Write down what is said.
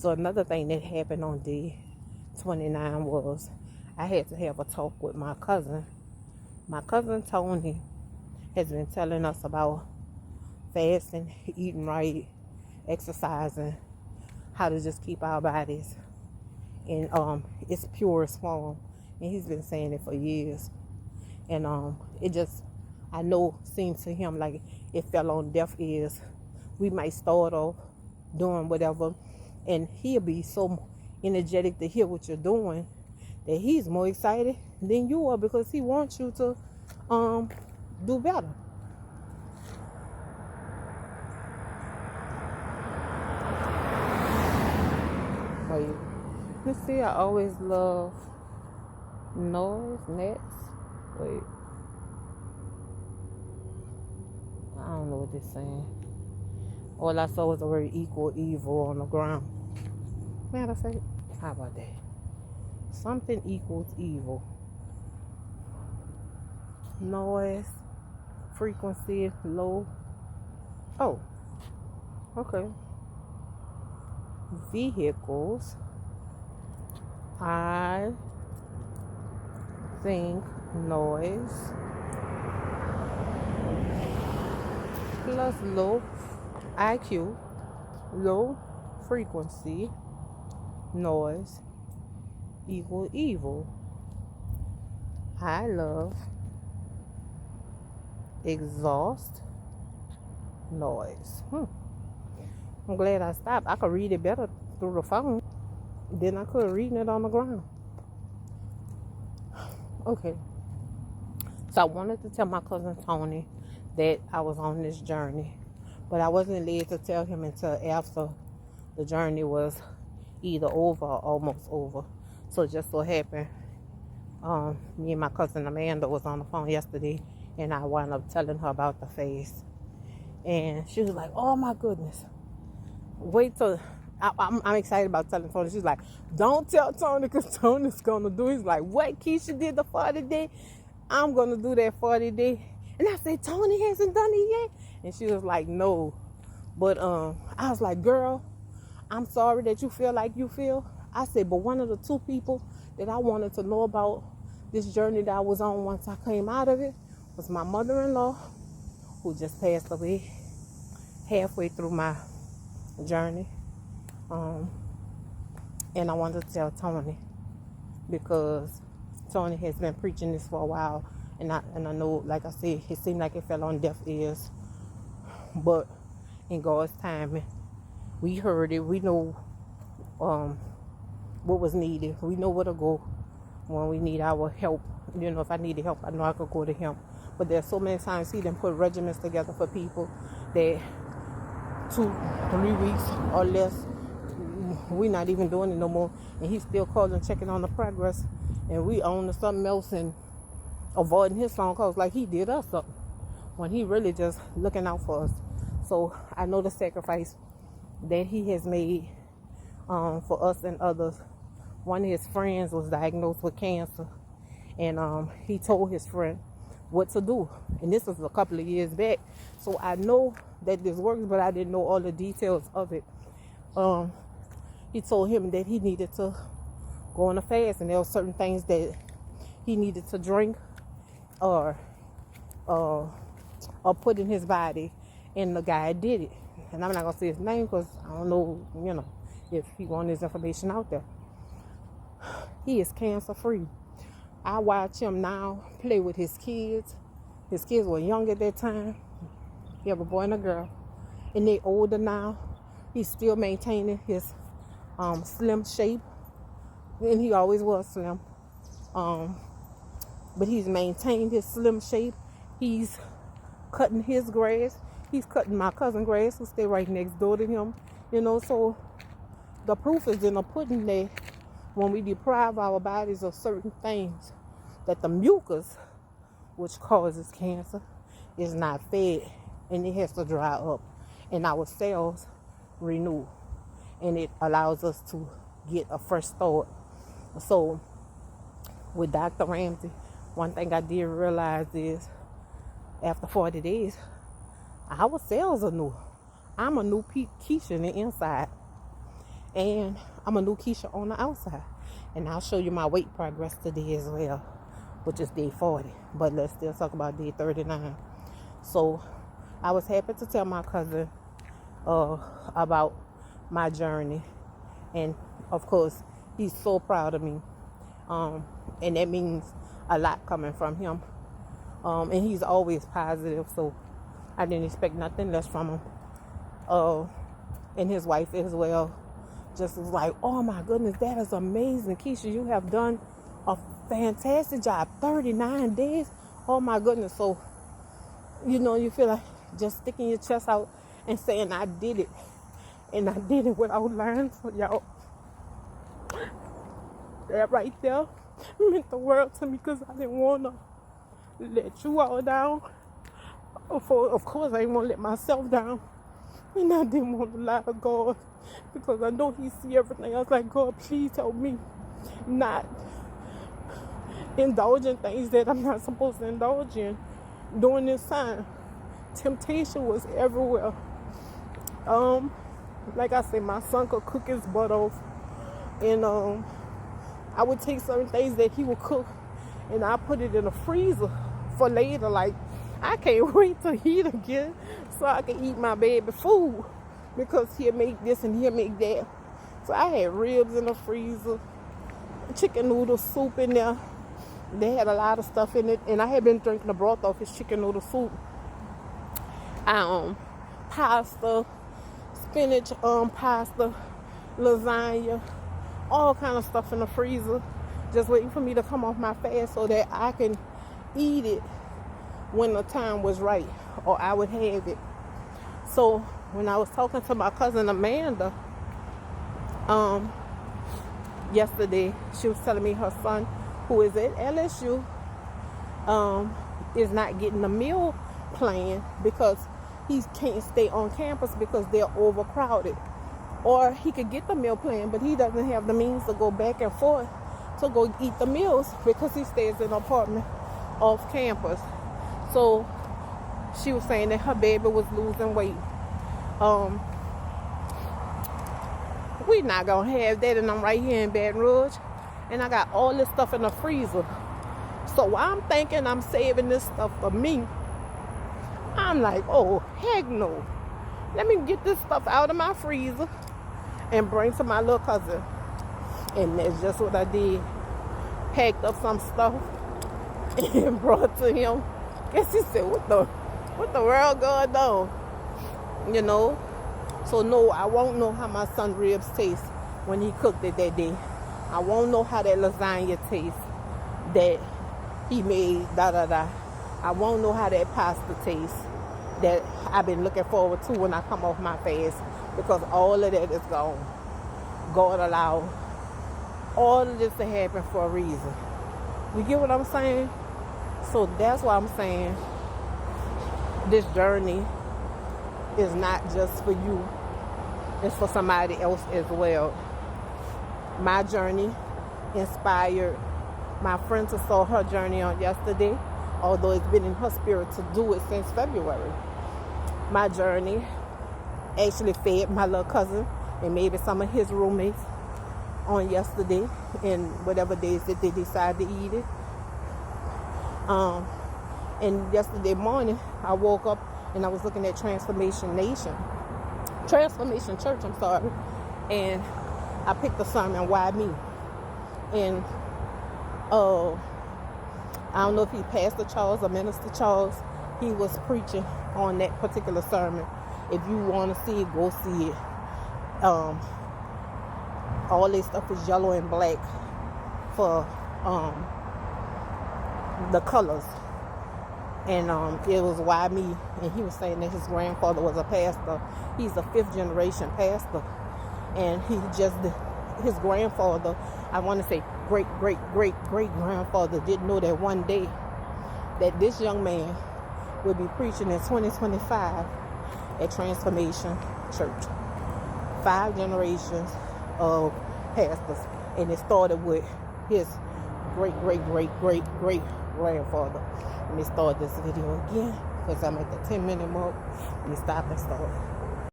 So another thing that happened on day 29 was I had to have a talk with my cousin. My cousin Tony has been telling us about fasting, eating right, exercising, how to just keep our bodies in its purest form. And he's been saying it for years. And it just, I know, seems to him like it fell on deaf ears. We might start off doing whatever, and he'll be so energetic to hear what you're doing that he's more excited than you are because he wants you to do better. Wait, let's see. I always love nets. Wait, I don't know what they're saying. All I saw was the word equal evil on the ground. Matter of fact, how about that? Something equals evil. Noise, frequency, low. Oh, okay. Vehicles. I think noise plus low IQ, low frequency, noise equal evil. I love exhaust noise. I'm glad I stopped. I could read it better through the phone than I could reading it on the ground. Okay. So I wanted to tell my cousin Tony that I was on this journey, but I wasn't led to tell him until after the journey was either over or almost over. So it just so happened, me and my cousin Amanda was on the phone yesterday, and I wound up telling her about the fast. And she was like, oh my goodness, wait till, I'm excited about telling Tony. She's like, don't tell Tony because Tony's going to do it. He's like, what, Keisha did the 40 day? I'm going to do that 40 day. And I said, Tony hasn't done it yet? And she was like, no. But I was like, girl, I'm sorry that you feel like you feel. I said, but one of the two people that I wanted to know about this journey that I was on once I came out of it was my mother-in-law, who just passed away halfway through my journey. And I wanted to tell Tony because Tony has been preaching this for a while, and I know, like I said, it seemed like it fell on deaf ears, but in God's timing, we heard it. We know what was needed. We know where to go when we need our help. You know, if I needed help, I know I could go to him. But there's so many times he done put regimens together for people that 2-3 weeks or less, we're not even doing it no more, and he's still calling, checking on the progress, and we on to something else and avoiding his phone calls like he did us something when he really just looking out for us. So I know the sacrifice that he has made for us and others. One of his friends was diagnosed with cancer, and he told his friend what to do, and this was a couple of years back. So I know that this works, but I didn't know all the details of it. He told him that he needed to go on a fast, and there were certain things that he needed to drink or put in his body, and the guy did it. And I'm not gonna say his name because I don't know, if he wants his information out there. He is cancer free. I watch him now play with his kids. His kids were young at that time. He have a boy and a girl, and they older now. He's still maintaining his slim shape, and he always was slim. But he's maintained his slim shape. He's cutting his grass. He's cutting my cousin's grass, who stay right next door to him. So the proof is in the pudding that when we deprive our bodies of certain things, that the mucus, which causes cancer, is not fed, and it has to dry up, and our cells renew, and it allows us to get a fresh start. So with Dr. Ramsey, one thing I did realize is after 40 days, our cells are new. I'm a new Keisha in the inside. And I'm a new Keisha on the outside. And I'll show you my weight progress today as well, which is day 40. But let's still talk about day 39. So I was happy to tell my cousin about my journey. And of course, he's so proud of me. And that means a lot coming from him. And he's always positive, so I didn't expect nothing less from him. And his wife as well just was like, oh my goodness, that is amazing. Keisha, you have done a fantastic job. 39 days. Oh my goodness. So, you feel like just sticking your chest out and saying, I did it. And I did it without lying. So y'all, that right there meant the world to me, because I didn't want to let you all down. Of course, I didn't want to let myself down. And I didn't want to lie to God, because I know He sees everything. I was like, God, please help me not indulge in things that I'm not supposed to indulge in during this time. Temptation was everywhere. Like I said, my son could cook his butt off. And I would take certain things that he would cook and I put it in the freezer for later. Like, I can't wait to eat again so I can eat my baby food, because he'll make this and he'll make that. So I had ribs in the freezer, chicken noodle soup in there. They had a lot of stuff in it, and I had been drinking the broth off his chicken noodle soup. Pasta, spinach, pasta, lasagna, all kind of stuff in the freezer, just waiting for me to come off my fast so that I can eat it when the time was right, or I would have it. So when I was talking to my cousin Amanda yesterday, she was telling me her son, who is at LSU, is not getting a meal plan because he can't stay on campus because they're overcrowded. Or he could get the meal plan, but he doesn't have the means to go back and forth to go eat the meals because he stays in an apartment off campus. So she was saying that her baby was losing weight. We're not gonna have that, and I'm right here in Baton Rouge, and I got all this stuff in the freezer. So I'm thinking I'm saving this stuff for me. I'm like, oh heck no, let me get this stuff out of my freezer and bring to my little cousin. And that's just what I did. Packed up some stuff and brought to him. Guess he said, what the world going on? So no, I won't know how my son ribs taste when he cooked it that day. I won't know how that lasagna tastes that he made, I won't know how that pasta tastes that I've been looking forward to when I come off my fast, because all of that is gone. God allowed all of this to happen for a reason. You get what I'm saying? So that's why I'm saying this journey is not just for you. It's for somebody else as well. My journey inspired my friend to start her journey on yesterday, although it's been in her spirit to do it since February. My journey actually fed my little cousin and maybe some of his roommates on yesterday and whatever days that they decide to eat it. And yesterday morning, I woke up and I was looking at Transformation Church, and I picked the sermon, Why Me? And I don't know if he Pastor Charles or Minister Charles, he was preaching on that particular sermon. If you want to see it, go see it. All this stuff is yellow and black for the colors. And it was Why Me? And he was saying that his grandfather was a pastor. He's a 5th generation pastor. And his grandfather, I want to say great-great-great-great-grandfather, didn't know that one day that this young man will be preaching in 2025 at Transformation Church. 5 generations of pastors. And it started with his great-great-great-great-great grandfather. Let me start this video again because I'm at the 10-minute mark. Let me stop and start.